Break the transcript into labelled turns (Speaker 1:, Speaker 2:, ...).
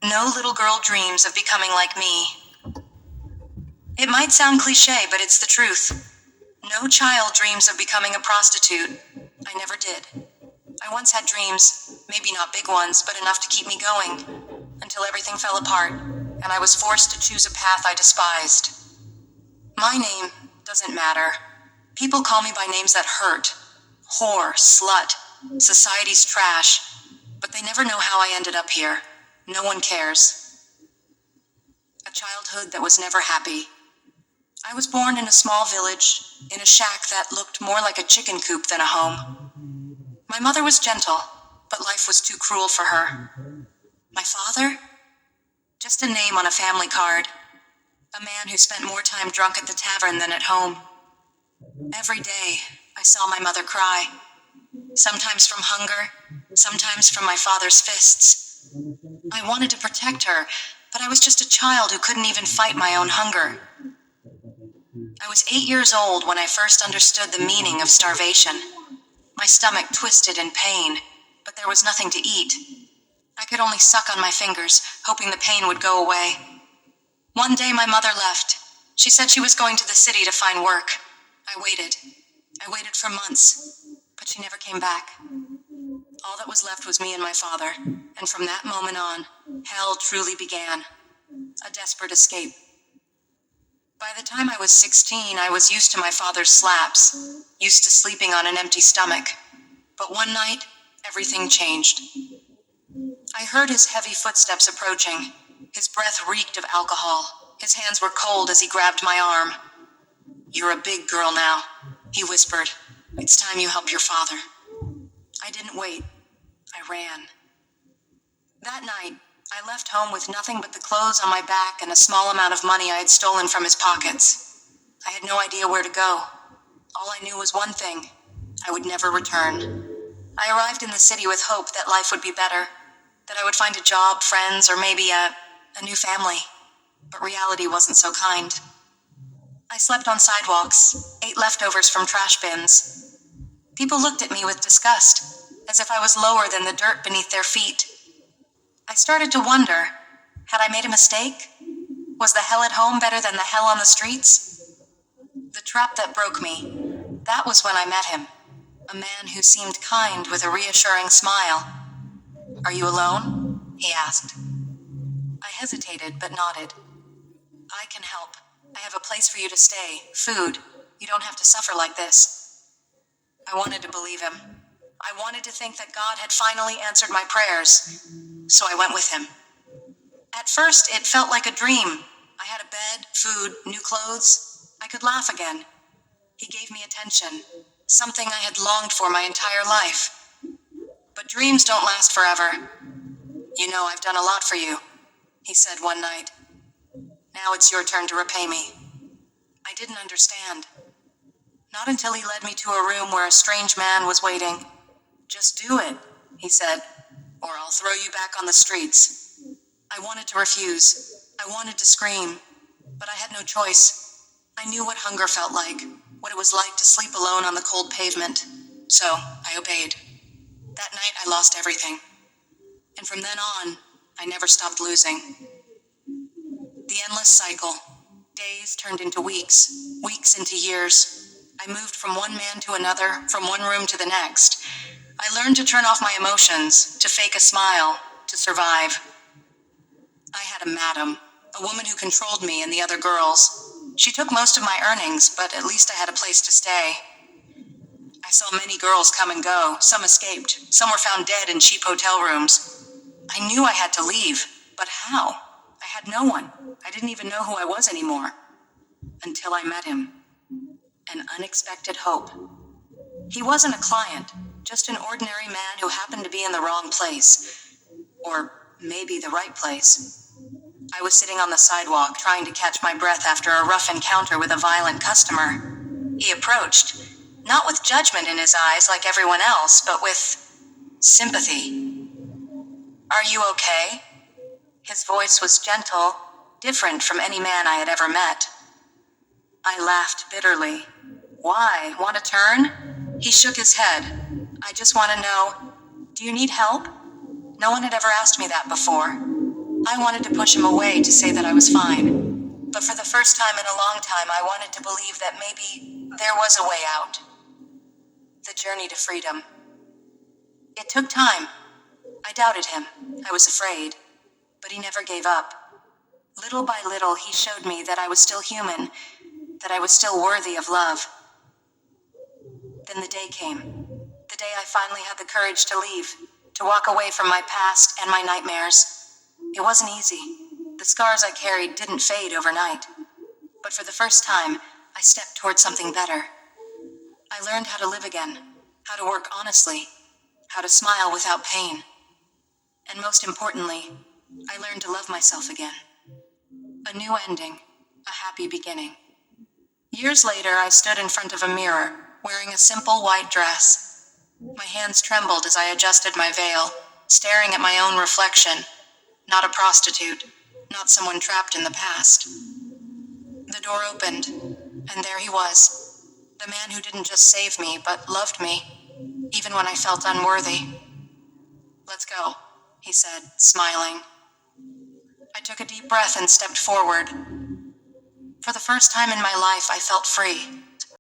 Speaker 1: No little girl dreams of becoming like me. It might sound cliché, but it's the truth. No child dreams of becoming a prostitute. I never did. I once had dreams, maybe not big ones, but enough to keep me going, until everything fell apart, and I was forced to choose a path I despised. My name doesn't matter. People call me by names that hurt. Whore, slut, society's trash. But they never know how I ended up here. No one cares. A childhood that was never happy. I was born in a small village, in a shack that looked more like a chicken coop than a home. My mother was gentle, but life was too cruel for her. My father? Just a name on a family card. A man who spent more time drunk at the tavern than at home. Every day, I saw my mother cry. Sometimes from hunger, sometimes from my father's fists. I wanted to protect her, but I was just a child who couldn't even fight my own hunger. I was 8 years old when I first understood the meaning of starvation. My stomach twisted in pain, but there was nothing to eat. I could only suck on my fingers, hoping the pain would go away. One day my mother left. She said she was going to the city to find work. I waited. I waited for months, but she never came back. All that was left was me and my father, and from that moment on, hell truly began. A desperate escape. By the time I was 16, I was used to my father's slaps, used to sleeping on an empty stomach. But one night, everything changed. I heard his heavy footsteps approaching. His breath reeked of alcohol. His hands were cold as he grabbed my arm. "You're a big girl now," he whispered. "It's time you help your father." I didn't wait. I ran. That night, I left home with nothing but the clothes on my back and a small amount of money I had stolen from his pockets. I had no idea where to go. All I knew was one thing: I would never return. I arrived in the city with hope that life would be better, that I would find a job, friends, or maybe a new family. But reality wasn't so kind. I slept on sidewalks, ate leftovers from trash bins. People looked at me with disgust, as if I was lower than the dirt beneath their feet. I started to wonder, had I made a mistake? Was the hell at home better than the hell on the streets? The trap that broke me, that was when I met him. A man who seemed kind with a reassuring smile. "Are you alone?" he asked. I hesitated but nodded. "I can help. I have a place for you to stay, food. You don't have to suffer like this." I wanted to believe him. I wanted to think that God had finally answered my prayers. So I went with him. At first, it felt like a dream. I had a bed, food, new clothes. I could laugh again. He gave me attention, something I had longed for my entire life. But dreams don't last forever. "You know, I've done a lot for you," he said one night. "Now it's your turn to repay me." I didn't understand. Not until he led me to a room where a strange man was waiting. "Just do it," he said, "or I'll throw you back on the streets." I wanted to refuse. I wanted to scream. But I had no choice. I knew what hunger felt like, what it was like to sleep alone on the cold pavement. So I obeyed. That night I lost everything. And from then on, I never stopped losing. The endless cycle. Days turned into weeks, weeks into years. I moved from one man to another, from one room to the next. I learned to turn off my emotions, to fake a smile, to survive. I had a madam, a woman who controlled me and the other girls. She took most of my earnings, but at least I had a place to stay. I saw many girls come and go. Some escaped. Some were found dead in cheap hotel rooms. I knew I had to leave, but how? I had no one. I didn't even know who I was anymore. Until I met him. An unexpected hope. He wasn't a client, just an ordinary man who happened to be in the wrong place. Or maybe the right place. I was sitting on the sidewalk trying to catch my breath after a rough encounter with a violent customer. He approached, not with judgment in his eyes like everyone else, but with sympathy. "Are you okay?" His voice was gentle, different from any man I had ever met. I laughed bitterly. "Why? Want to turn?" He shook his head. "I just want to know, do you need help?" No one had ever asked me that before. I wanted to push him away to say that I was fine. But for the first time in a long time, I wanted to believe that maybe there was a way out. The journey to freedom. It took time. I doubted him. I was afraid. But he never gave up. Little by little, he showed me that I was still human, that I was still worthy of love. Then the day came. The day I finally had the courage to leave, to walk away from my past and my nightmares. It wasn't easy. The scars I carried didn't fade overnight. But for the first time, I stepped toward something better. I learned how to live again, how to work honestly, how to smile without pain. And most importantly, I learned to love myself again. A new ending, a happy beginning. Years later, I stood in front of a mirror, wearing a simple white dress. My hands trembled as I adjusted my veil, staring at my own reflection. Not a prostitute, not someone trapped in the past. The door opened, and there he was. The man who didn't just save me, but loved me, even when I felt unworthy. "Let's go," he said, smiling. I took a deep breath and stepped forward. For the first time in my life, I felt free.